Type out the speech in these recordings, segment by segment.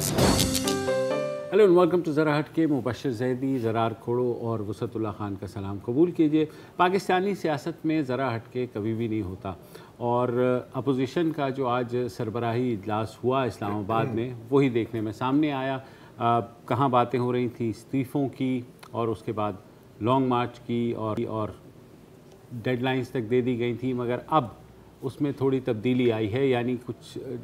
Hello and welcome to ज़रा हट के। मुबशर ज़ैदी, ज़रार खोड़ो और वसअतुल्लाह खान का सलाम कबूल कीजिए। पाकिस्तानी सियासत में ज़रा हट के कभी भी नहीं होता और अपोजिशन का जो आज सरबराही इजलास हुआ इस्लामाबाद में, वही देखने में सामने आया। कहाँ बातें हो रही थी इस्तीफ़ों की और उसके बाद लॉन्ग मार्च की और डेडलाइंस तक दे दी गई थी, मगर अब उसमें थोड़ी तब्दीली आई है, यानी कुछ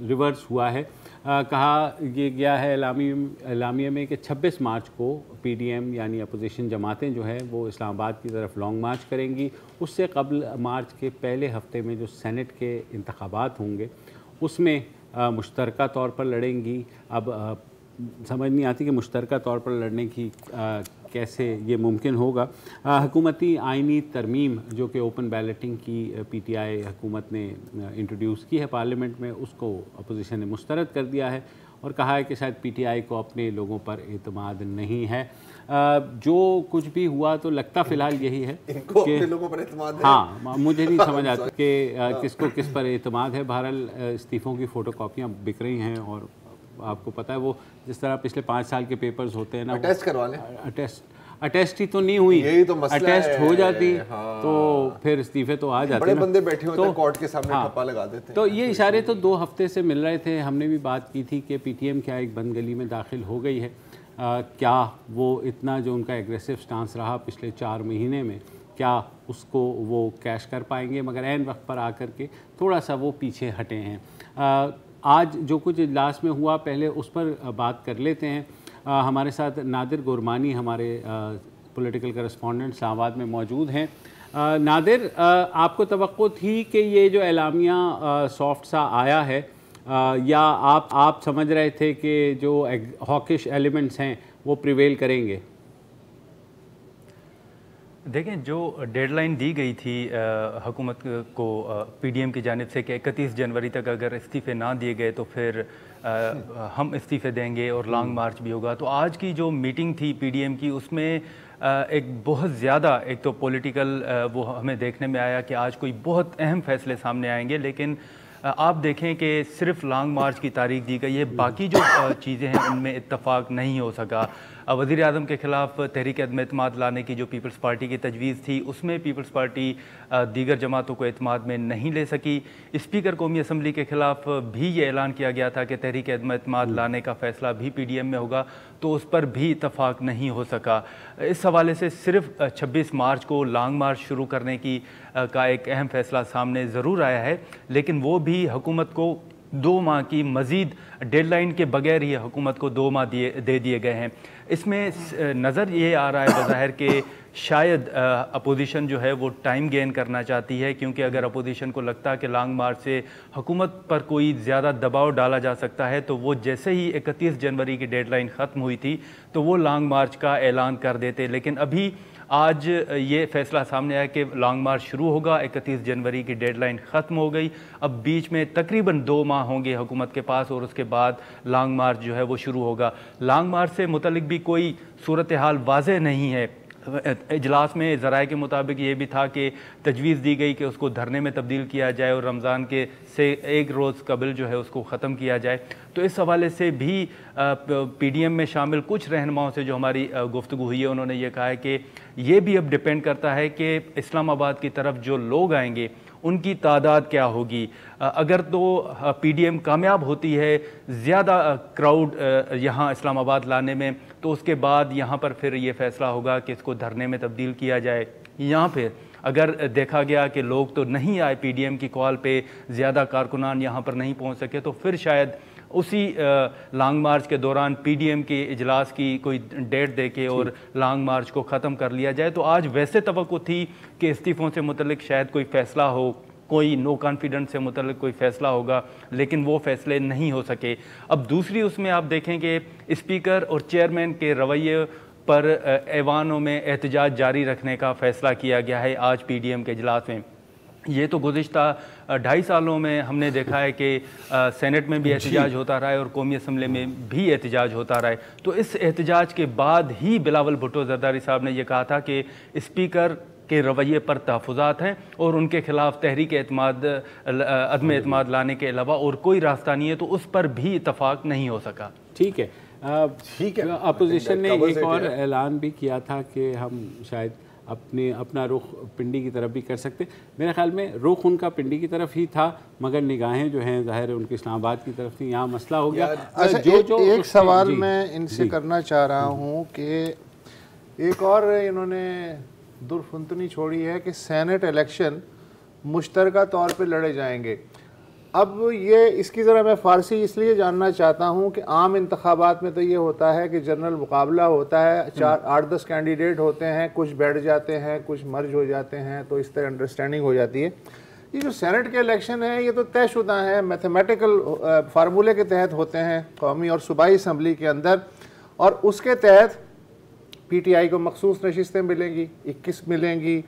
रिवर्स हुआ है। कहा ये गया है एलामिया में कि 26 मार्च को पीडीएम यानी अपोजिशन जमातें जो है वो इस्लामाबाद की तरफ लॉन्ग मार्च करेंगी। उससे कबल मार्च के पहले हफ्ते में जो सेनेट के इंतखाबात होंगे उसमें मुश्तरका तौर पर लड़ेंगी। अब समझ नहीं आती कि मुश्तरका तौर पर लड़ने की कैसे ये मुमकिन होगा। हुकूमती आइनी तरमीम जो कि ओपन बैलेटिंग की पीटीआई हुकूमत ने इंट्रोड्यूस की है पार्लियामेंट में, उसको अपोजिशन ने मुस्तरद कर दिया है और कहा है कि शायद पीटीआई को अपने लोगों पर एतमाद नहीं है। जो कुछ भी हुआ तो लगता फ़िलहाल यही है इनको अपने लोगों पर एतमाद है। हाँ, मुझे नहीं समझ आता कि किसको किस पर एतमाद है। बहरहाल इस्तीफ़ों की फ़ोटो कापियाँ बिक रही हैं और आपको पता है वो जिस तरह पिछले 5 साल के पेपर्स होते हैं ना, अटेस्ट करवा लें। अटेस्ट ही तो नहीं हुई, यही तो मसला अटेस्ट है। हो जाती हाँ। तो फिर इस्तीफे तो आ जाते बड़े ना। बंदे बैठे होते हैं कोर्ट के सामने हाँ, ठप्पा लगा देते हैं। तो ये इशारे तो 2 हफ्ते से मिल रहे थे। हमने भी बात की थी कि पीटीएम क्या एक बंद गली में दाखिल हो गई है। क्या वो इतना जो उनका एग्रेसिव स्टांस रहा पिछले 4 महीने में, क्या उसको वो कैश कर पाएंगे? मगर ऐन वक्त पर आकर के थोड़ा सा वो पीछे हटे हैं। आज जो कुछ इजलास में हुआ पहले उस पर बात कर लेते हैं। हमारे साथ नादिर गुरमानी हमारे पॉलिटिकल करस्पॉन्डेंट इस्लामाबाद में मौजूद हैं। नादिर, आपको तवक्को थी कि ये जो एलामिया सॉफ्ट सा आया है, या आप समझ रहे थे कि जो हॉकिश एलिमेंट्स हैं वो प्रिवेल करेंगे? देखें, जो डेडलाइन दी गई थी हुकूमत को पीडीएम की जानिब से कि 31 जनवरी तक अगर इस्तीफ़े ना दिए गए तो फिर हम इस्तीफ़े देंगे और लॉन्ग मार्च भी होगा। तो आज की जो मीटिंग थी पीडीएम की, उसमें एक बहुत ज़्यादा एक तो पॉलिटिकल वो हमें देखने में आया कि आज कोई बहुत अहम फैसले सामने आएंगे, लेकिन आप देखें कि सिर्फ लॉन्ग मार्च की तारीख दी गई है, बाकी जो चीज़ें हैं उनमें इत्तफाक नहीं हो सका। वज़ीर आज़म के ख़िलाफ़ तहरीक अदम-ए-इत्तिमाद लाने की जो पीपल्स पार्टी की तजवीज़ थी, उसमें पीपल्स पार्टी दीगर जमातों को एतमाद में नहीं ले सकी। स्पीकर कौमी असम्बली के ख़िलाफ़ भी ये ऐलान किया गया था कि तहरीक अदम-ए-इत्तिमाद लाने का फ़ैसला भी पीडीएम में होगा, तो उस पर भी इत्तफाक नहीं हो सका। इस हवाले से सिर्फ 26 मार्च को लॉन्ग मार्च शुरू करने की का एक अहम फ़ैसला सामने ज़रूर आया है, लेकिन वो भी हुकूमत को 2 माह की मज़ीद डेडलाइन के बगैर ही हुकूमत को 2 माह दे दिए गए हैं। इसमें नज़र ये आ रहा है बज़ाहिर कि शायद अपोजिशन जो है वो टाइम गेन करना चाहती है, क्योंकि अगर अपोजिशन को लगता है कि लॉन्ग मार्च से हुकूमत पर कोई ज़्यादा दबाव डाला जा सकता है, तो वो जैसे ही 31 जनवरी की डेडलाइन ख़त्म हुई थी तो वो लॉन्ग मार्च का ऐलान कर देते। लेकिन अभी आज ये फ़ैसला सामने आया कि लॉन्ग मार्च शुरू होगा, 31 जनवरी की डेडलाइन ख़त्म हो गई। अब बीच में तकरीबन 2 माह होंगे हुकूमत के पास और उसके बाद लॉन्ग मार्च जो है वो शुरू होगा। लॉन्ग मार्च से मुतल्लिक भी कोई सूरत हाल वाज़ेह नहीं है। इजलास में ज़राए के मुताबिक ये भी था कि तजवीज़ दी गई कि उसको धरने में तब्दील किया जाए और रमज़ान के से 1 रोज़ कबल जो है उसको ख़त्म किया जाए। तो इस हवाले से भी पीडीएम में शामिल कुछ रहनुमाओं से जो हमारी गुफ्तगू हुई है, उन्होंने ये कहा है कि ये भी अब डिपेंड करता है कि इस्लामाबाद की तरफ जो लोग आएंगे उनकी तादाद क्या होगी। अगर तो पीडीएम कामयाब होती है ज़्यादा क्राउड यहाँ इस्लामाबाद लाने में, तो उसके बाद यहाँ पर फिर ये फ़ैसला होगा कि इसको धरने में तब्दील किया जाए। यहाँ फिर अगर देखा गया कि लोग तो नहीं आए, पीडीएम की कॉल पे ज़्यादा कारकुनान यहाँ पर नहीं पहुँच सके, तो फिर शायद उसी लॉन्ग मार्च के दौरान पीडीएम के इजलास की कोई डेट देके और लॉन्ग मार्च को ख़त्म कर लिया जाए। तो आज वैसे तवक्को थी कि इस्तीफ़ों से मुतल्लिक शायद कोई फ़ैसला हो, कोई नो कॉन्फिडेंस से मुतल्लिक कोई फ़ैसला होगा, लेकिन वो फ़ैसले नहीं हो सके। अब दूसरी उसमें आप देखें कि स्पीकर और चेयरमैन के रवैये पर ऐवानों में एहतजाज जारी रखने का फ़ैसला किया गया है आज पीडीएम के इजलास में। ये तो गुज़िश्ता 2.5 सालों में हमने देखा है कि सेनेट में भी एहतजाज होता रहा है और कौमी असम्बली में भी एहतजाज होता रहा है। तो इस एहतजाज के बाद ही बिलावल भुट्टो ज़रदारी साहब ने यह कहा था कि स्पीकर के रवैये पर तहफ़्फ़ुज़ात हैं और उनके ख़िलाफ़ तहरीक अदम-ए-इत्तिमाद लाने के अलावा और कोई रास्ता नहीं है, तो उस पर भी इत्तफ़ाक़ नहीं हो सका। ٹھیک ہے. اپوزیشن نے ایک اور اعلان بھی کیا تھا کہ ہم شاید اپنا رخ پنڈی کی طرف بھی کر سکتے. میرے خیال میں رخ ان کا پنڈی کی طرف ہی تھا مگر نگاہیں جو ہیں ظاہر ان کی اسلام آباد کی طرف تھیں. یہاں مسئلہ ہو گیا. ایک سوال میں ان سے کرنا چاہ رہا ہوں کہ ایک اور انہوں نے درفنتنی چھوڑی ہے کہ سینٹ الیکشن مشترکہ طور پہ لڑے جائیں گے. اب یہ اس کی ذرا میں فارسی اس لیے جاننا چاہتا ہوں کہ عام انتخابات میں تو یہ ہوتا ہے کہ جنرل مقابلہ ہوتا ہے, 8-10 کینڈیڈیٹ ہوتے ہیں, کچھ بیٹھ جاتے ہیں, کچھ مرج ہو جاتے ہیں, تو اس طرح انڈرسٹینڈنگ ہو جاتی ہے. یہ جو سینٹ کے الیکشن ہیں یہ تو طے شدہ ہیں, میتھمیٹیکل فارمولے کے تحت ہوتے ہیں قومی اور صوبائی اسمبلی کے اندر, اور اس کے تحت پی ٹی آئی کو مخصوص نشستیں ملیں گی, 21 ملیں گی,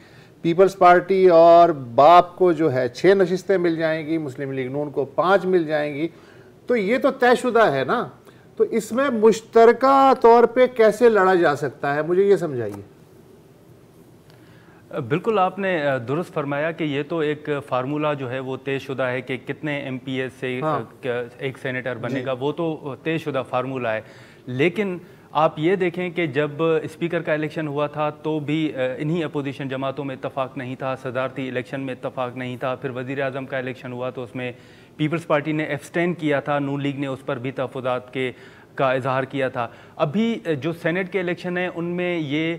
پیپلز پارٹی اور باپ کو جو ہے 6 نشستیں مل جائیں گی, مسلم لیگ نون کو 5 مل جائیں گی. تو یہ تو طے شدہ ہے نا, تو اس میں مشترکہ طور پہ کیسے لڑا جا سکتا ہے, مجھے یہ سمجھائیے. بالکل آپ نے درست فرمایا کہ یہ تو ایک فارمولہ جو ہے وہ طے شدہ ہے کہ کتنے ایم پی ایس سے ایک سینیٹر بنے گا, وہ تو طے شدہ فارمولہ ہے. لیکن آپ یہ دیکھیں کہ جب اسپیکر کا الیکشن ہوا تھا تو بھی انہی اپوزیشن جماعتوں میں اتفاق نہیں تھا, صدارتی الیکشن میں اتفاق نہیں تھا. پھر وزیر اعظم کا الیکشن ہوا تو اس میں پیپلز پارٹی نے ایبسٹین کیا تھا, نون لیگ نے اس پر بھی تحفظات کا اظہار کیا تھا. ابھی جو سینٹ کے الیکشن ہیں ان میں یہ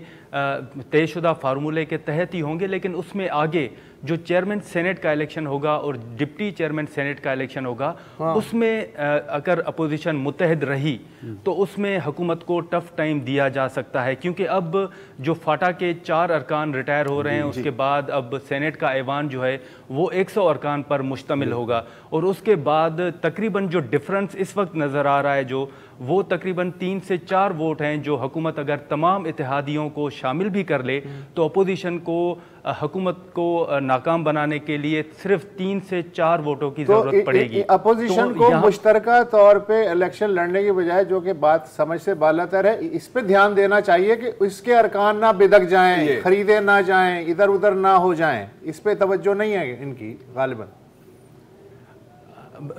طے شدہ فارمولے کے تحت ہی ہوں گے, لیکن اس میں آگے جو چیئرمین سینٹ کا الیکشن ہوگا اور ڈپٹی چیئرمین سینٹ کا الیکشن ہوگا, اس میں اگر اپوزیشن متحد رہی تو اس میں حکومت کو ٹف ٹائم دیا جا سکتا ہے, کیونکہ اب جو فاٹا کے 4 ارکان ریٹائر ہو رہے ہیں, اس کے بعد اب سینٹ کا ایوان جو ہے وہ 100 ارکان پر مشتمل ہوگا, اور اس کے بعد تقریباً جو ڈفرنس اس وقت نظر آ رہا ہے جو وہ تقریباً 3 سے 4 ووٹ ہیں, جو حکومت اگر تمام اتحادیوں کو شامل بھی کر لے تو اپوزیشن کو حکومت کو ناکام بنانے کے لیے صرف 3 سے 4 ووٹوں کی ضرورت پڑے گی. اپوزیشن کو مشترکہ طور پہ الیکشن لڑنے کی بجائے, جو کہ بات سمجھ سے بالاتر ہے, اس پہ دھیان دینا چاہیے کہ اس کے ارکان نہ بدک جائیں, خریدے نہ جائیں, ادھر ادھر نہ ہو جائیں. اس پہ توجہ نہیں ہے ان کی غالباً.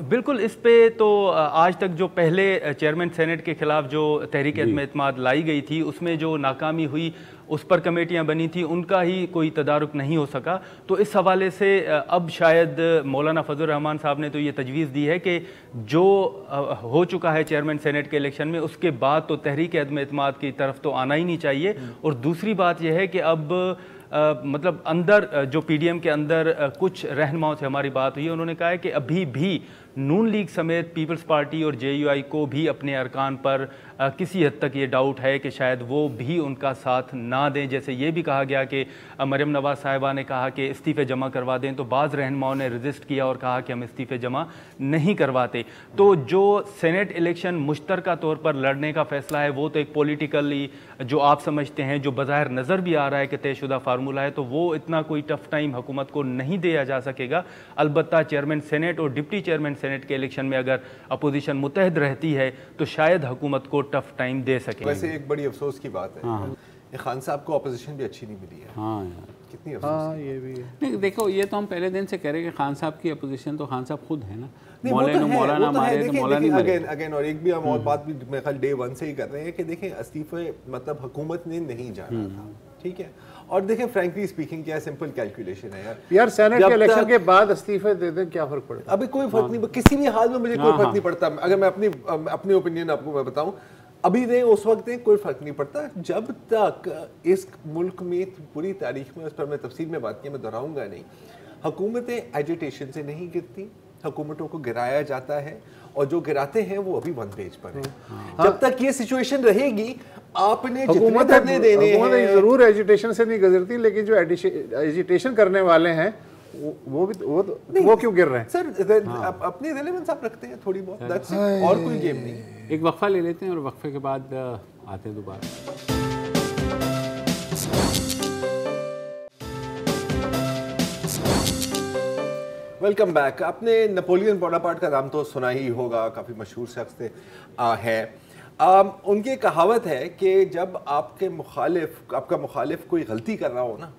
بالکل, اس پہ تو آج تک جو پہلے چیئرمین سینٹ کے خلاف جو تحریک عدم اعتماد لائی گئی تھی اس میں جو ناکامی ہوئی اس پر کمیٹیاں بنی تھیں, ان کا ہی کوئی تدارک نہیں ہو سکا. تو اس حوالے سے اب شاید مولانا فضل الرحمان صاحب نے تو یہ تجویز دی ہے کہ جو ہو چکا ہے چیئرمین سینٹ کے الیکشن میں, اس کے بعد تو تحریک عدم اعتماد کی طرف تو آنا ہی نہیں چاہیے. اور دوسری بات یہ ہے کہ اب مطلب اندر جو پی ڈی ایم کے اندر کچھ رہنماؤں سے ہماری بات ہوئی ہے, انہوں نے کہا ہے کہ ابھی بھی نون لیگ سمیت پیپلز پارٹی اور جے یو آئی کو بھی اپنے ارکان پر کسی حد تک یہ ڈاؤٹ ہے کہ شاید وہ بھی ان کا ساتھ نہ دیں. جیسے یہ بھی کہا گیا کہ مریم نواز صاحبہ نے کہا کہ استعفے جمع کروا دیں, تو بعض رہنماؤں نے رجسٹ کیا اور کہا کہ ہم استعفے جمع نہیں کرواتے. تو جو سینٹ الیکشن مشترکہ طور پر لڑنے کا فیصلہ ہے وہ تو ایک پولیٹیکلی جو آپ سمجھتے ہیں, جو بظاہر نظر بھی آ رہا ہے کہ طے شدہ فارمولہ ہے, تو وہ اتنا کوئی ٹف ٹائم حکومت کو نہیں دیا جا سکے گا. البتہ چیئرمین سینٹ اور ڈپٹی چیئرمین سینٹ کے الیکشن میں اگر اپوزیشن متحد رہتی ہے تو شاید حکومت کو ٹف ٹائم دے سکے. ویسے ایک بڑی افسوس کی بات ہے, خان صاحب کو اپوزیشن بھی اچھی نہیں ملی ہے. ہاں یار, کتنی افسوس. یہ بھی نہیں دیکھو, یہ تو ہم پہلے دن سے کہہ رہے ہیں کہ خان صاحب کی اپوزیشن تو خان صاحب خود ہے نا. مولانا مارے تو مولانا اگین, اور ایک بھی ہم اور بات بھی میرے خیال ڈے 1 سے ہی کر رہے ہیں کہ دیکھیں استعفے مطلب حکومت نے نہیں جانا تھا, ٹھیک ہے. اور دیکھیں فرینکلی اسپیکنگ کیا سمپل کیلکولیشن ہے یار, سینٹ کے الیکشن کے بعد استعفے دے دیں کیا فرق پڑتا ہے؟ ابھی کوئی فرق نہیں, کسی بھی حال میں مجھے کوئی فرق نہیں پڑتا. اگر میں اپنی اوپینین آپ کو میں بتاؤں, ابھی دیں اس وقت دیں, کوئی فرق نہیں پڑتا. جب تک اس ملک میں پوری تاریخ میں, اس پر میں تفصیل میں بات کی, میں دہراؤں گا نہیں, حکومتیں ایجیٹیشن سے نہیں گرتی, حکومتوں کو گرایا جاتا ہے, اور جو گراتے ہیں وہ ابھی 1 پیج پر ہیں. جب تک یہ سچویشن رہے گی, آپ نے جتنے دھرنے دینے ہیں, ضرور ایجیٹیشن سے نہیں گزرتی, لیکن جو ایجیٹیشن کرنے والے ہیں وہ کیوں گر رہے ہیں؟ سر اپنی ریلیونس آپ رکھتے ہیں تھوڑی بہت, اور کوئی گیم نہیں. ایک وقفہ لے لیتے ہیں اور وقفے کے بعد آتے ہیں دوبارہ. Welcome back. آپ نے نپولین بوناپارٹ کا نام تو سنا ہی ہوگا, کافی مشہور شخص ہے. ان کی کہاوت ہے کہ جب آپ کا مخالف کوئی غلطی کر رہا ہو نا,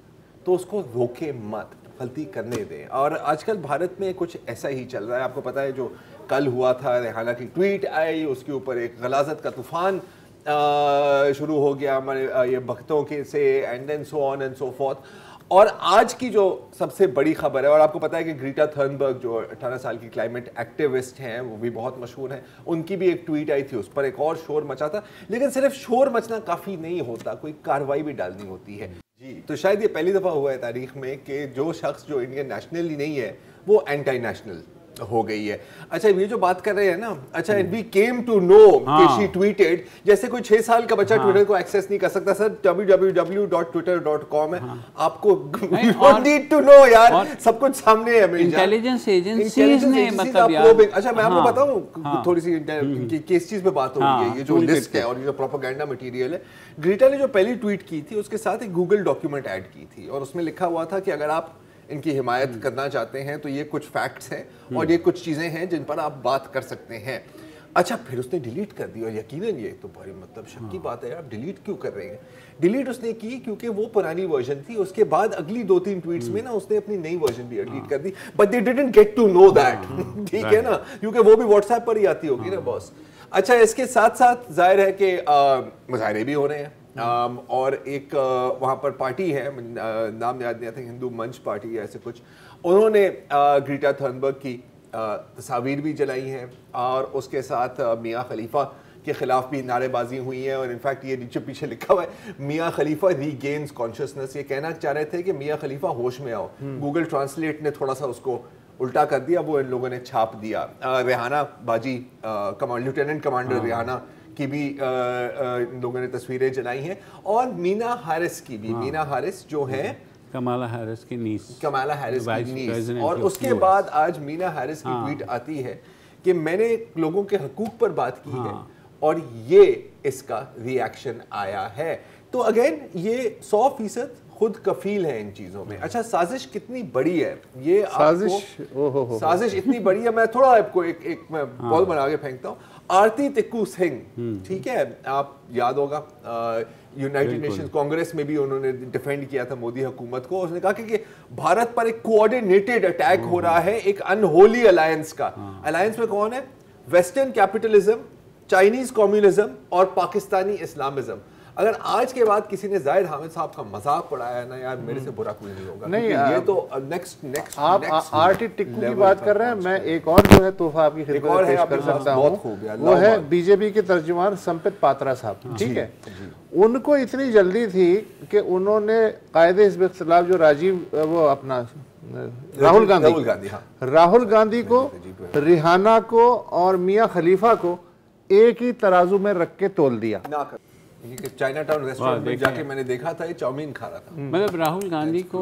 تو اس کو روکے مت, غلطی کرنے دیں. اور آج کل بھارت میں کچھ ایسا ہی چل رہا ہے. آپ کو پتہ ہے جو कल हुआ था, रेहाना की ट्वीट आई, उसके ऊपर एक गलाजत का तूफान शुरू हो गया हमारे ये भक्तों के से, and then so on and so forth. और आज की जो सबसे बड़ी खबर है, और आपको पता है कि ग्रीटा थर्नबर्ग जो 18 साल की क्लाइमेट एक्टिविस्ट हैं, वो भी बहुत मशहूर हैं, उनकी भी एक ट्वीट आई थी, उस पर एक और शोर मचा था। लेकिन सिर्फ शोर मचना काफ़ी नहीं होता, कोई कार्रवाई भी डालनी होती है जी। तो शायद ये पहली दफ़ा हुआ है तारीख में कि जो शख्स जो इंडियन नेशनली नहीं है वो एंटी नेशनल हो गई है। अच्छा, ये जो बात कर रहे हैं ना, अच्छा, वी केम टू नो कि शी ट्वीटेड, जैसे कोई 6 साल का बच्चा ट्विटर को एक्सेस नहीं कर सकता सर, www.twitter.com है, आपको डोंट नीड टू नो यार, सब कुछ सामने है। इंटेलिजेंस एजेंसीज ने मतलब यार, अच्छा मैं आपको बताऊं थोड़ी सी किस चीज पे बात हो रही है। ये जो लिस्ट है और ये जो प्रोपेगेंडा मटेरियल है, ग्रीटा ने जो पहली ट्वीट की थी उसके साथ एक गूगल डॉक्यूमेंट ऐड की थी और उसमें लिखा हुआ था कि अगर आप इनकी हिमायत करना चाहते हैं तो ये कुछ फैक्ट्स हैं और ये कुछ चीज़ें हैं जिन पर आप बात कर सकते हैं। अच्छा, फिर उसने डिलीट कर दी और यकीनन ये तो बड़ी मतलब शक की बात है, आप डिलीट क्यों कर रहे हैं? डिलीट उसने की क्योंकि वो पुरानी वर्जन थी, उसके बाद अगली 2-3 ट्वीट्स में ना उसने अपनी नई वर्जन भी डिलीट कर दी, but they didn't get to know that, ठीक है ना, क्योंकि वो भी व्हाट्सएप पर ही आती होगी ना बॉस। अच्छा, इसके साथ साथ जाहिर है कि मुजाहरे भी हो रहे हैं और एक वहाँ पर पार्टी है, नाम याद नहीं आता, हिंदू मंच पार्टी या ऐसे कुछ, उन्होंने ग्रीटा थर्नबर्ग की तस्वीर भी जलाई हैं और उसके साथ मियाँ खलीफा के खिलाफ भी नारेबाजी हुई है। और इनफैक्ट ये नीचे पीछे लिखा हुआ है, मियाँ खलीफा रीगेन्स कॉन्शियसनेस, ये कहना चाह रहे थे कि मियाँ खलीफा होश में आओ। गूगल ट्रांसलेट ने थोड़ा सा उसको उल्टा कर दिया, वो इन लोगों ने छाप दिया। रेहाना बाजी, लेफ्टिनेंट कमांडर रेहाना की भी इन लोगों ने तस्वीरें जलाई हैं और मीना हारिस की भी, मीना हारिस जो है कमाला हैरिस की नीस, कमाला हैरिस की नीस। और उसके बाद आज मीना हारिस की ट्वीट आती है कि मैंने लोगों के हकूक पर बात की है और ये इसका रिएक्शन आया है। तो अगेन ये 100% खुद कफील है इन चीजों में। अच्छा, साजिश कितनी बड़ी है ये, साजिश इतनी बड़ी है, मैं थोड़ा आपको एक मैं बॉल बना के फेंकता हूँ। आरती टिक्कू सिंह, ठीक है, आप याद होगा यूनाइटेड नेशंस कांग्रेस में भी उन्होंने डिफेंड किया था मोदी हुकूमत को। उसने कहा कि भारत पर एक कोऑर्डिनेटेड अटैक हो रहा है एक अनहोली अलायंस का। अलायंस में कौन है? वेस्टर्न कैपिटलिज्म, चाइनीज कम्युनिज्म और पाकिस्तानी इस्लामिज्म। अगर आज के बाद किसी ने जाहिद हामिद साहब का मजाक उड़ाया ना यार, मेरे से बुरा कोई नहीं होगा। नहीं, ये तो नेक्स्ट आप आरती टिक्कू की बात कर रहे हैं। मैं एक और जो है तोहफा आपकी खिदमत में पेश कर सकता हूं, वो है बीजेपी के तर्जुमान संपित पात्रा साहब, ठीक है। उनको इतनी जल्दी थी कि उन्होंने कायदे हिज़्ब इख्तिलाफ जो वो अपना राहुल गांधी को, रिहाना को और मियाँ खलीफा को एक ही तराजू में रख के तोल दिया। चाइना टाउन रेस्टोरेंट में जाके मैंने देखा था, ये चाउमीन खा रहा था। मतलब राहुल गांधी को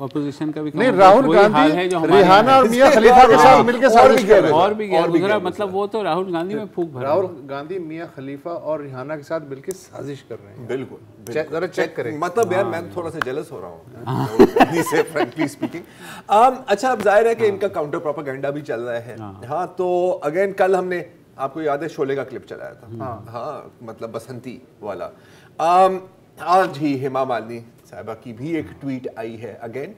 अपोजिशन का भी नहीं, राहुल गांधी रिहाना और मियाँ खलीफा के साथ मिलकर साजिश कर रहे हैं और भी गुजरा, मतलब वो तो राहुल गांधी में फूंक भरा। राहुल गांधी मियाँ खलीफा और रिहाना के साथ मिलकर साजिश कर रहे हैं। बिल्कुल, जरा चेक करें। मतलब यार मैं थोड़ा सा जेलस हो रहा हूँ से फ्रैंकली स्पीकिंग। अच्छा, अब जाहिर है कि इनका काउंटर प्रोपेगेंडा भी चल रहा है। हाँ, तो अगेन कल हमने, आपको याद है, शोले का क्लिप चलाया था, हाँ मतलब बसंती वाला। आज ही हेमा मालिनी साहिबा की भी एक ट्वीट आई है अगेन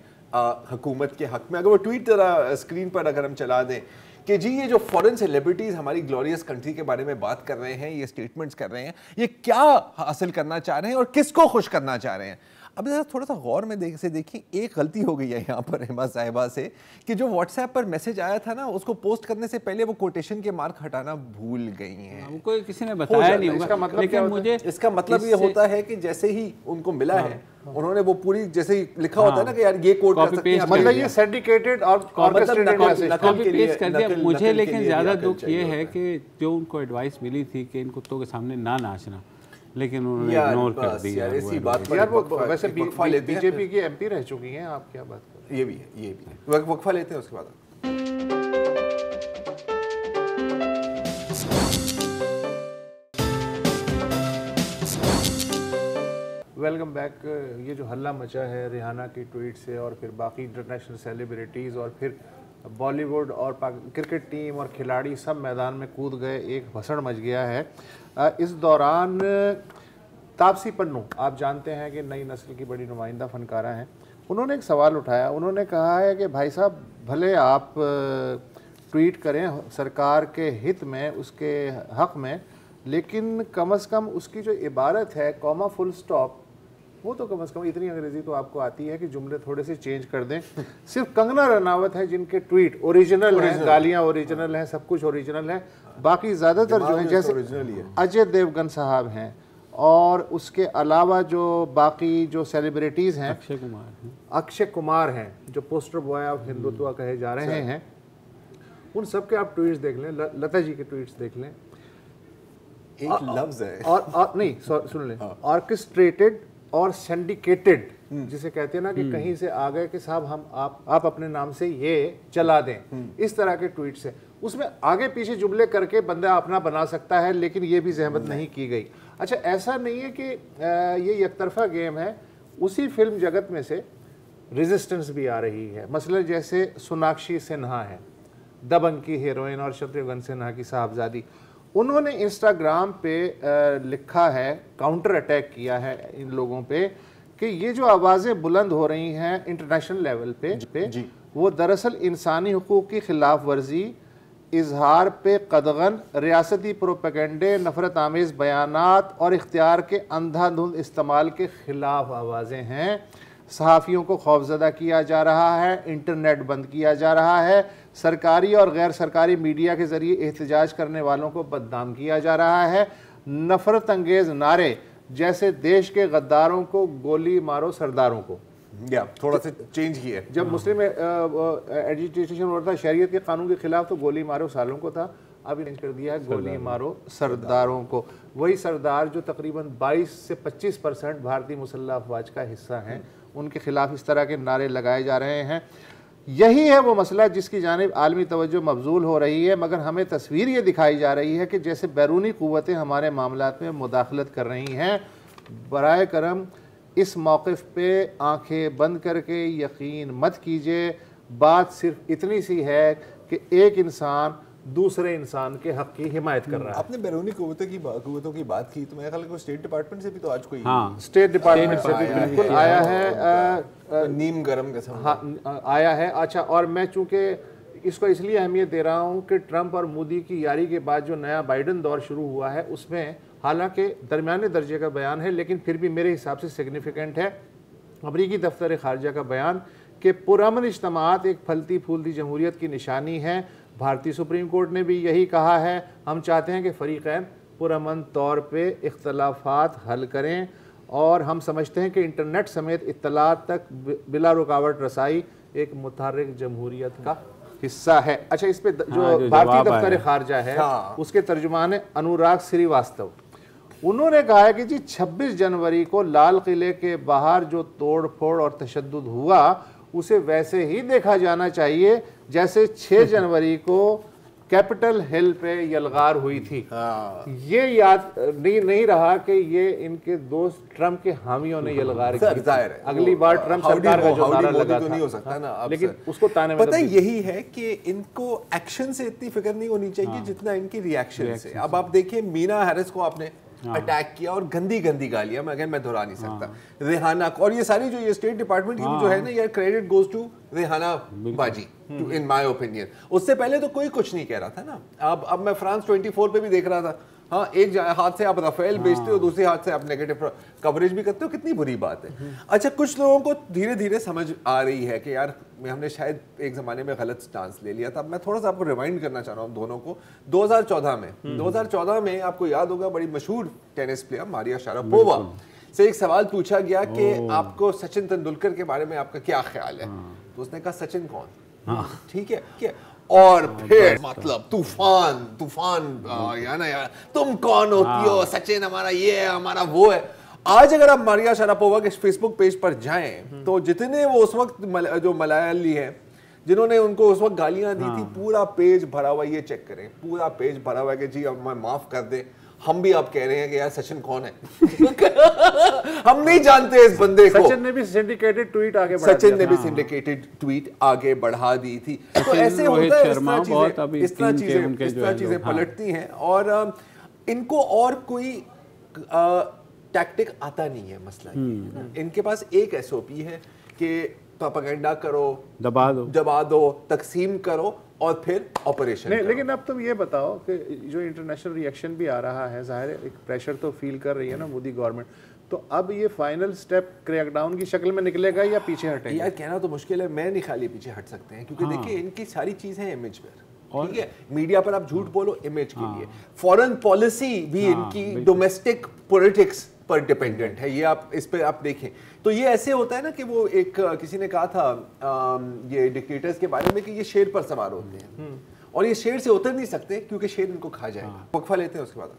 हुकूमत के हक में। अगर वो ट्वीट जरा स्क्रीन पर अगर हम चला दें कि जी ये जो फॉरेन सेलिब्रिटीज़ हमारी ग्लोरियस कंट्री के बारे में बात कर रहे हैं, ये स्टेटमेंट्स कर रहे हैं, ये क्या हासिल करना चाह रहे हैं और किसको खुश करना चाह रहे हैं। अब थोड़ा सा गौर में देखिए, एक गलती हो गई है यहाँ पर हेमा साहिबा से कि जो व्हाट्सएप पर मैसेज आया था ना, उसको पोस्ट करने से पहले वो कोटेशन के मार्क हटाना भूल गई हैं। वो कोई किसी ने बताया नहीं होगा। इसका मतलब लेकिन मुझे इसका मतलब ये होता है कि जैसे ही उनको मिला है उन्होंने वो पूरी, जैसे ही लिखा होता है ना कि यार ये कोड कर सकते हैं, मतलब ये सिंडिकेटेड और ऑर्केस्ट्रेटेड मैसेज कॉपी पेस्ट कर दिया। मुझे लेकिन ज़्यादा दुख ये है कि जो उनको एडवाइस मिली थी कि इन कुत्तों के सामने ना नाचना, लेकिन उन्होंने इग्नोर कर दिया। इसी बात पर यार वो वैसे बीजेपी की एमपी रह चुकी हैं, आप क्या बात कर रहे हैं? ये भी है। वक्फा लेते हैं, उसके बाद वेलकम बैक। ये जो हल्ला मचा है रिहाना की ट्वीट से और फिर बाकी इंटरनेशनल सेलिब्रिटीज़ और फिर बॉलीवुड और क्रिकेट टीम और खिलाड़ी सब मैदान में कूद गए, एक भसड़ मच गया है। इस दौरान तापसी पन्नू, आप जानते हैं कि नई नस्ल की बड़ी नुमाइंदा फनकारा हैं, उन्होंने एक सवाल उठाया। उन्होंने कहा है कि भाई साहब, भले आप ट्वीट करें सरकार के हित में, उसके हक में, लेकिन कम से कम उसकी जो इबारत है कॉमा फुल स्टॉप, वो तो कम से कम इतनी अंग्रेजी तो आपको आती है कि जुमले थोड़े से चेंज कर दें। सिर्फ कंगना रनावत है जिनके ट्वीट ओरिजिनल हैं, गालियाँ ओरिजिनल हैं, सब कुछ ओरिजिनल है, बाकी ज़्यादातर जो है जैसे अजय देवगन साहब हैं और उसके अलावा जो बाकी जो सेलिब्रिटीज़ हैं, अक्षय कुमार हैं जो पोस्टर बॉय ऑफ हिंदुत्व कहे जा रहे हैं, उन सब के आप ट्वीट्स देख लें, लता जी के ट्वीट्स देख लें। एक लफ्ज है और नहीं सुन लें, ऑर्केस्ट्रेटेड और सिंडिकेटेड, जिसे कहते हैं ना कि कहीं से आ गए कि साहब हम आप अपने नाम से ये चला दें, इस तरह के ट्वीट्स है। उसमें आगे पीछे जुमले करके बंदा अपना बना सकता है, लेकिन ये भी जहमत नहीं की गई। अच्छा, ऐसा नहीं है कि ये एकतरफा गेम है, उसी फिल्म जगत में से रेजिस्टेंस भी आ रही है। मसलन जैसे सोनाक्षी सिन्हा है, दबंग की हीरोइन और शत्रुघ्न सिन्हा की साहबजादी, उन्होंने इंस्टाग्राम पे लिखा है, काउंटर अटैक किया है इन लोगों पे कि ये जो आवाज़ें बुलंद हो रही हैं इंटरनेशनल लेवल पे वो दरअसल इंसानी हुकूक की खिलाफ वर्जी, इजहार पे कदगन, रियासती प्रोपेगेंडे, नफरत आमेज़ बयानात और इख्तियार के अंधाधुंध इस्तेमाल के खिलाफ आवाज़ें हैं। सहाफ़ियों को खौफज़दा किया जा रहा है, इंटरनेट बंद किया जा रहा है, सरकारी और गैर सरकारी मीडिया के ज़रिए एहतजाज करने वालों को बदनाम किया जा रहा है। नफ़रत अंगेज़ नारे जैसे देश के गद्दारों को गोली मारो सरदारों को, या थोड़ा सा चेंज किया। जब मुस्लिम एजिटेशन हो रहा था शरीयत के कानून के खिलाफ तो गोली मारो सालों को था, अभी चेंज कर दिया है गोली मारो सरदारों को। वही सरदार जो तकरीबन 22 से 25% भारतीय मुसल्लह अफवाज का हिस्सा हैं, उनके खिलाफ इस तरह के नारे लगाए जा रहे हैं। यही है वो मसला जिसकी जानिब आलमी तवज्जो मबजूल हो रही है, मगर हमें तस्वीर ये दिखाई जा रही है कि जैसे बैरूनी क़ुव्वतें हमारे मामलात में मुदाखलत कर रही हैं। बराए करम इस मौक़िफ़ पे आंखें बंद करके यकीन मत कीजिए। बात सिर्फ इतनी सी है कि एक इंसान दूसरे इंसान के हक की हिमायत कर रहा है। आपने बैरूनी कुव्वतों की बात की, तो मेरे ख्याल है स्टेट डिपार्टमेंट से भी तो आज कोई स्टेट डिपार्टमेंट से भी बिल्कुल आया है, नीम गरम का हाँ आया है। अच्छा, और मैं चूँकि इसको इसलिए अहमियत दे रहा हूँ कि ट्रंप और मोदी की यारी के बाद जो नया बाइडन दौर शुरू हुआ है, उसमें हालांकि दरमियाने दर्जे का बयान है, लेकिन फिर भी मेरे हिसाब से सिग्निफिकेंट है अमरीकी दफ्तर खारजा का बयान कि पुरअमन इज्तिमात एक फलती फूलती जमहूरियत की निशानी है। भारतीय सुप्रीम कोर्ट ने भी यही कहा है, हम चाहते हैं कि फ़रीक़ैन पुरअमन तौर पे इख्तलाफात हल करें, और हम समझते हैं कि इंटरनेट समेत इत्तलात तक बिला रुकावट रसाई एक मुतहर्रिक जमहूरियत का हिस्सा है। अच्छा, इस पे जो भारतीय दफ्तर खारजा है उसके तर्जुमान अनुराग श्रीवास्तव, उन्होंने कहा है कि जी 26 जनवरी को लाल किले के बाहर जो तोड़ फोड़ और तशद्दुद हुआ उसे वैसे ही देखा जाना चाहिए जैसे 6 जनवरी को कैपिटल हिल पे यलगार हुई थी। ये याद नहीं रहा कि ये इनके दोस्त ट्रंप के हामियों ने यलगार की। अगली बार ट्रंप सरकार का जो नारा लगा तो नहीं हो सकता ना, लेकिन उसको ताने में पता है यही है कि इनको एक्शन से इतनी फिक्र नहीं होनी चाहिए जितना इनकी रिएक्शन से। अब आप देखिए, मीना हैरिस को आपने अटैक किया और गंदी गंदी गालियां, मैं दोहरा नहीं सकता, रेहाना को, और ये सारी जो ये स्टेट डिपार्टमेंट की जो है ना, ये क्रेडिट गोज टू रेहाना बाजी इन माय ओपिनियन। उससे पहले तो कोई कुछ नहीं कह रहा था ना। अब मैं फ्रांस 24 पे भी देख रहा था, हाँ, एक हाथ से आप राफेल बेचते हो, दूसरे हाथ से आप नेगेटिव कवरेज भी करते हो, कितनी बुरी बात है। अच्छा, कुछ लोगों को धीरे धीरे समझ आ रही है कि यार हमने शायद एक ज़माने में गलत स्टांस ले लिया था। मैं थोड़ा सा आपको रिमाइंड करना चाह रहा हूँ दोनों को। 2014 में आपको याद होगा, बड़ी मशहूर टेनिस प्लेयर मारिया शारापोवा से एक सवाल पूछा गया कि आपको सचिन तेंदुलकर के बारे में आपका क्या ख्याल है, तो उसने कहा सचिन कौन, ठीक है, और फिर मतलब तूफान यार तुम कौन होती हो, सचिन हमारा ये है, हमारा वो है। आज अगर आप मारिया शारापोवा के फेसबुक पेज पर जाएं तो जितने वो उस वक्त जो मलयाली हैं जिन्होंने उनको उस वक्त गालियां दी थी, पूरा पेज भरा हुआ, ये चेक करें, पूरा पेज भरा हुआ है कि जी अब मैं माफ कर दे, हम भी आप कह रहे हैं कि यार सचिन कौन है हम नहीं जानते इस बंदे को। सचिन ने भी सिंडिकेटेड ट्वीट आगे बढ़ा दी थी। तो ऐसे होता है, इस तरह चीजें पलटती हैं, और इनको और कोई टैक्टिक आता नहीं है। मसला ये है ना, इनके पास एक एसओपी है कि प्रोपेगेंडा करो, दबा दो, तकसीम करो और फिर ऑपरेशन नहीं। लेकिन अब तुम ये बताओ कि जो इंटरनेशनल रिएक्शन भी आ रहा है, जाहिर है एक प्रेशर तो फील कर रही है ना मोदी गवर्नमेंट, तो अब ये फाइनल स्टेप क्रैकडाउन की शक्ल में निकलेगा या पीछे हटेगा? यार कहना तो मुश्किल है, मैं नहीं खाली पीछे हट सकते हैं, क्योंकि देखिए इनकी सारी चीज़ है इमेज पर, ठीक है, मीडिया पर आप झूठ बोलो इमेज के लिए, फॉरेन पॉलिसी भी इनकी डोमेस्टिक पॉलिटिक्स पर डिपेंडेंट है, ये आप इस पे आप देखें तो ये ऐसे होता है ना कि वो एक किसी ने कहा था ये डिक्टेटर्स के बारे में कि ये शेर पर सवार होते हैं और ये शेर से उतर नहीं सकते क्योंकि शेर इनको खा जाएगा। वक्फा लेते हैं, उसके बाद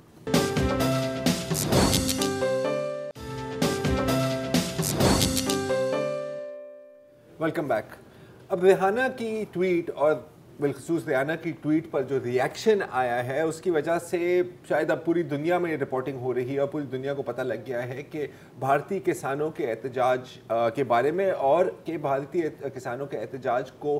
वेलकम बैक। अब रेहाना की ट्वीट और बिलखसूस रेहाना की ट्वीट पर जो रिएक्शन आया है उसकी वजह से शायद अब पूरी दुनिया में रिपोर्टिंग हो रही है और पूरी दुनिया को पता लग गया है कि भारतीय किसानों के एहतजाज के बारे में और कि भारतीय किसानों के एहतजाज को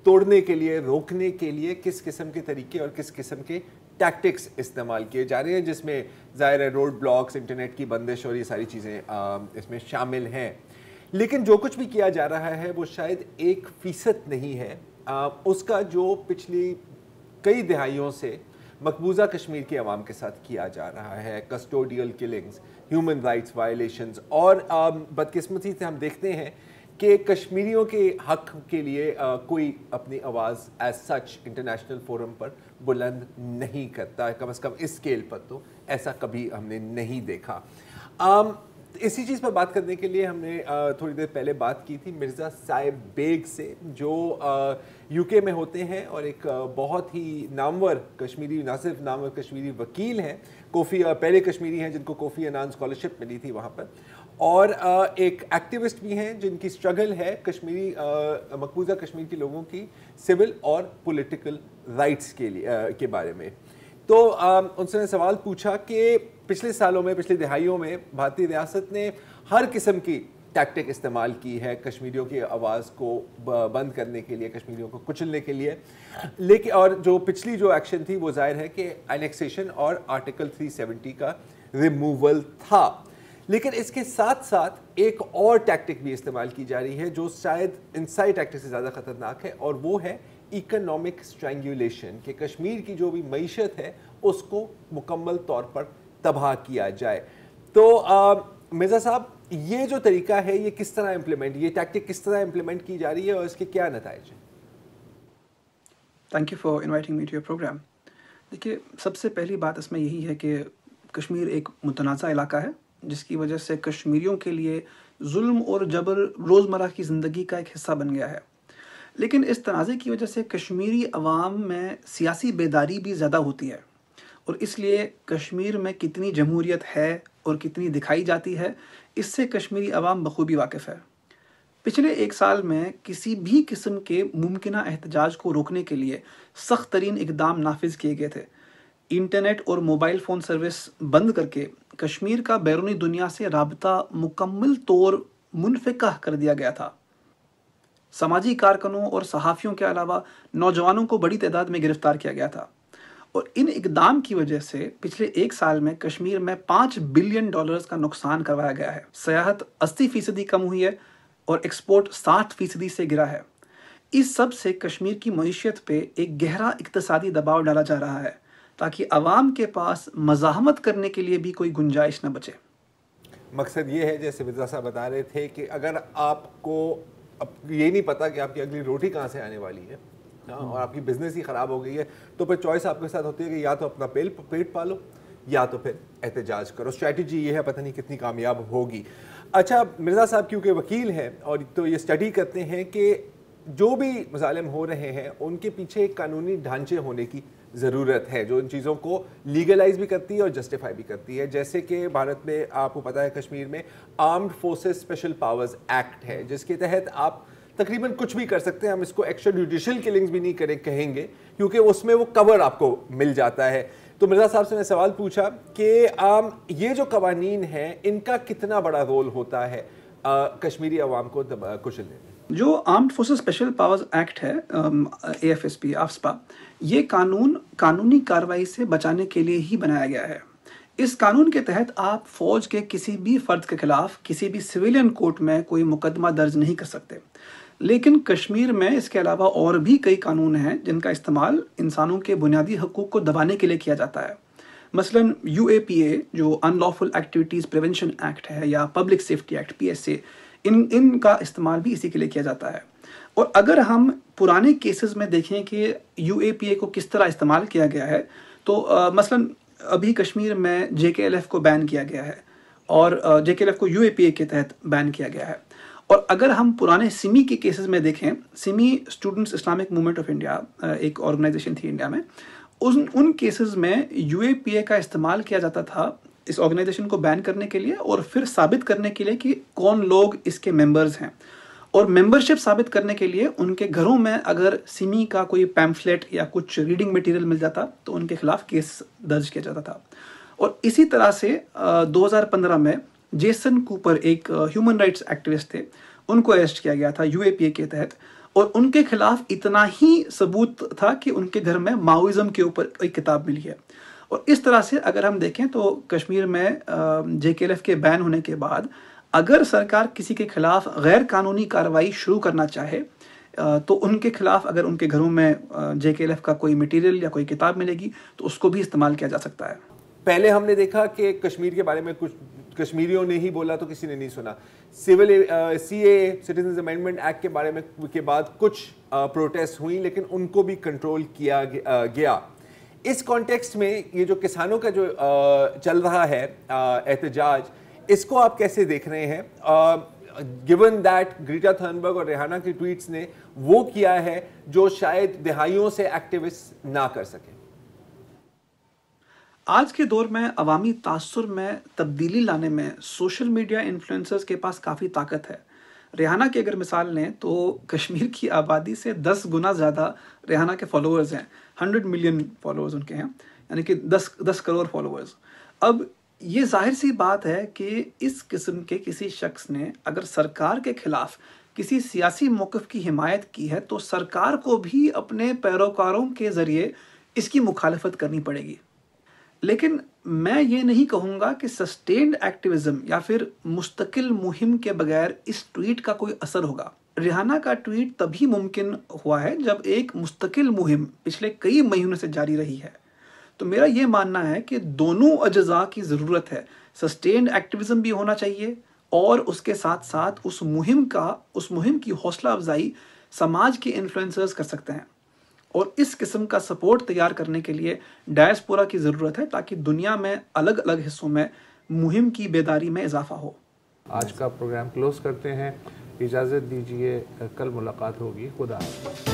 तोड़ने के लिए, रोकने के लिए किस किस्म के तरीके और किस किस्म के टैक्टिक्स इस्तेमाल किए जा रहे हैं, जिसमें ज़ाहिर है रोड ब्लॉक्स, इंटरनेट की बंदिश और ये सारी चीज़ें इसमें शामिल हैं। लेकिन जो कुछ भी किया जा रहा है वो शायद 1% नहीं है उसका जो पिछली कई दहाइयों से मकबूजा कश्मीर की आवाम के साथ किया जा रहा है, custodial killings, human rights violations, और बदकिस्मती से हम देखते हैं कि कश्मीरियों के हक के लिए कोई अपनी आवाज़ एज सच इंटरनेशनल फोरम पर बुलंद नहीं करता, कम से कम इस स्केल पर तो ऐसा कभी हमने नहीं देखा। इसी चीज़ पर बात करने के लिए हमने थोड़ी देर पहले बात की थी मिर्ज़ा साहिब बेग से, जो यूके में होते हैं और एक बहुत ही नामवर कश्मीरी, ना सिर्फ नामवर कश्मीरी वकील हैं, पहले कश्मीरी हैं जिनको कोफ़ी अनान स्कॉलरशिप मिली थी वहाँ पर, और एक एक्टिविस्ट भी हैं जिनकी स्ट्रगल है कश्मीरी मकबूजा कश्मीर के लोगों की सिविल और पॉलिटिकल राइट्स के लिए के बारे में। तो उनसे ने सवाल पूछा कि पिछले सालों में, पिछली दहाइयों में भारतीय रियासत ने हर किस्म की टैक्टिक इस्तेमाल की है कश्मीरियों की आवाज़ को बंद करने के लिए, कश्मीरियों को कुचलने के लिए, लेकिन और जो पिछली जो एक्शन थी वो जाहिर है कि एनेक्सेशन और आर्टिकल 370 का रिमूवल था। लेकिन इसके साथ साथ एक और टैक्टिक भी इस्तेमाल की जा रही है जो शायद इनसाइड टैक्टिक से ज़्यादा ख़तरनाक है, और वो है इकोनॉमिक स्ट्रैंगुलेशन, कि कश्मीर की जो भी मईशत है उसको मुकम्मल तौर पर तबाह किया जाए। तो मिर्ज़ा साहब, ये जो तरीका है ये किस तरह इम्प्लीमेंट, ये टैक्टिक किस तरह इम्प्लीमेंट की जा रही है और इसके क्या नतीजे हैं? Thank you for inviting me to your program. देखिए, सबसे पहली बात इसमें यही है कि कश्मीर एक मुतनाज़ा इलाका है जिसकी वजह से कश्मीरियों के लिए जुल्म और जबर रोज़मर्रा की ज़िंदगी का एक हिस्सा बन गया है। लेकिन इस तनाज़े की वजह से कश्मीरी अवाम में सियासी बेदारी भी ज़्यादा होती है, और इसलिए कश्मीर में कितनी जमहूरियत है और कितनी दिखाई जाती है इससे कश्मीरी अवाम बखूबी वाकिफ़ है। पिछले एक साल में किसी भी किस्म के मुमकिना एहतजाज को रोकने के लिए सख्त तरीन इक़दाम नाफिज किए गए थे। इंटरनेट और मोबाइल फ़ोन सर्विस बंद करके कश्मीर का बैरूनी दुनिया से राबता मुकम्मल तौर मुनफ़िका कर दिया गया था। समाजी कारकुनों और सहाफ़ियों के अलावा नौजवानों को बड़ी तादाद में गिरफ़्तार किया गया था, और इन इक़दाम की वजह से पिछले एक साल में कश्मीर में $5 बिलियन का नुकसान करवाया गया है। सयाहत 80% कम हुई है और एक्सपोर्ट 60% से गिरा है। इस सब से कश्मीर की मईशत पे एक गहरा इक़्तिसादी दबाव डाला जा रहा है ताकि आवाम के पास मज़ाहमत करने के लिए भी कोई गुंजाइश न बचे। मकसद ये है, जैसे मिर्ज़ा साहब बता रहे थे, कि अगर आपको अब ये नहीं पता कि आपकी अगली रोटी कहाँ से आने वाली है और आपकी बिजनेस ही ख़राब हो गई है, तो फिर चॉइस आपके साथ होती है कि या तो अपना पेट पालो या तो फिर एहतजाज करो। स्ट्रैटेजी ये है, पता नहीं कितनी कामयाब होगी। अच्छा, मिर्ज़ा साहब क्योंकि वकील हैं और तो ये स्टडी करते हैं कि जो भी मज़ालिम हो रहे हैं उनके पीछे एक कानूनी ढांचे होने की ज़रूरत है जो इन चीज़ों को लीगलाइज भी करती है और जस्टिफाई भी करती है। जैसे कि भारत में आपको पता है कश्मीर में armed forces special powers act है जिसके तहत आप तकरीबन कुछ भी कर सकते हैं। हम इसको एक्स्ट्रा जुडिशियल किलिंग्स भी नहीं कहेंगे क्योंकि उसमें वो कवर आपको मिल जाता है। तो मिर्ज़ा साहब से मैं सवाल पूछा कि ये जो कवानीन हैं इनका कितना बड़ा रोल होता है कश्मीरी अवाम को कुचलने में? जो armed forces special powers act है, AFSP, AFSPA, ये कानूनी कार्रवाई से बचाने के लिए ही बनाया गया है। اس قانون کے تحت آپ فوج کے کسی بھی فرد کے خلاف کسی بھی سویلین کورٹ میں کوئی مقدمہ درج نہیں کر سکتے. لیکن کشمیر میں اس کے علاوہ اور بھی کئی قانون ہیں جن کا استعمال انسانوں کے بنیادی حقوق کو دبانے کے لیے کیا جاتا ہے. مثلا UAPA جو ان لافل ایکٹیویٹیز پریونشن ایکٹ ہے یا پبلک سیفٹی ایکٹ PSA، ان کا استعمال بھی اسی کے لیے کیا جاتا ہے. اور اگر ہم پرانے کیسز میں دیکھیں کہ UAPA کو کس طرح استعمال کیا گیا ہے تو مثلا ابھی کشمیر میں JKLF کو بین کیا گیا ہے اور JKLF کو UAPA کے تحت بین کیا گیا ہے. اور اگر ہم پرانے سمی کے کیسز میں دیکھیں، SIMI students Islamic movement of India ایک آرگنائزیشن تھی انڈیا میں، ان کیسز میں UAPA کا استعمال کیا جاتا تھا اس آرگنائزیشن کو بین کرنے کے لیے اور پھر ثابت کرنے کے لیے کہ کون لوگ اس کے ممبرز ہیں. اور ممبرشپ ثابت کرنے کے لیے ان کے گھروں میں اگر سمی کا کوئی پیمفلیٹ یا کچھ ریڈنگ مٹیریل مل جاتا تو ان کے خلاف کیس درج کیا جاتا تھا. اور اسی طرح سے 2015 میں جیسن کوپر ایک ہیومن رائٹس ایکٹیوسٹ تھے، ان کو اریسٹ کیا گیا تھا UAPA کے تحت، اور ان کے خلاف اتنا ہی ثبوت تھا کہ ان کے گھر میں ماؤزم کے اوپر ایک کتاب ملی ہے. اور اس طرح سے اگر ہم دیکھیں تو کشمیر میں JKLF کے بین ہونے کے بعد اگر سرکار کسی کے خلاف غیر قانونی کارروائی شروع کرنا چاہے تو ان کے خلاف اگر ان کے گھروں میں JKLF کا کوئی مٹیریل یا کوئی کتاب ملے گی تو اس کو بھی استعمال کیا جا سکتا ہے. پہلے ہم نے دیکھا کہ کشمیر کے بارے میں کچھ کشمیریوں نے ہی بولا تو کسی نے نہیں سنا. Civil CAA citizens amendment act کے بارے میں کے بعد کچھ پروٹیسٹ ہوئیں لیکن ان کو بھی کنٹرول کیا گیا. اس کانٹیکسٹ میں یہ جو کسانوں کا جو چل رہا ہے احتجاج، اس کو آپ کیسے دیکھ رہے ہیں گیون دیٹ گریٹا تھرنبرگ اور ریحانہ کی ٹویٹس نے وہ کیا ہے جو شاید دہائیوں سے ایکٹیوسٹ نہ کر سکے؟ آج کے دور میں عوامی تاثر میں تبدیلی لانے میں سوشل میڈیا انفلوئنسرز کے پاس کافی طاقت ہے. ریحانہ کی اگر مثال لیں تو کشمیر کی آبادی سے 10 گنا زیادہ ریحانہ کے فالوورز ہیں. 100 ملین فالوورز ان کے ہیں، یعنی کہ 10 کروڑ فالوورز. اب یہ ظاہر سی بات ہے کہ اس قسم کے کسی شخص نے اگر سرکار کے خلاف کسی سیاسی موقف کی حمایت کی ہے تو سرکار کو بھی اپنے پیروکاروں کے ذریعے اس کی مخالفت کرنی پڑے گی. لیکن میں یہ نہیں کہوں گا کہ سسٹینڈ ایکٹیویزم یا پھر مستقل مہم کے بغیر اس ٹویٹ کا کوئی اثر ہوگا. ریحانہ کا ٹویٹ تبھی ممکن ہوا ہے جب ایک مستقل مہم پچھلے کئی مہینوں سے جاری رہی ہے. تو میرا یہ ماننا ہے کہ دونوں اجزاء کی ضرورت ہے. سسٹینڈ ایکٹیویزم بھی ہونا چاہیے اور اس کے ساتھ ساتھ اس مہم کی حوصلہ افزائی سماج کے انفلوئنسرز کر سکتے ہیں. اور اس قسم کا سپورٹ تیار کرنے کے لیے ڈائسپورا کی ضرورت ہے تاکہ دنیا میں الگ الگ حصوں میں مہم کی بیداری میں اضافہ ہو. آج کا پروگرام کلوز کرتے ہیں. اجازت دیجیے، کل ملاقات ہوگی. خدا حافظ.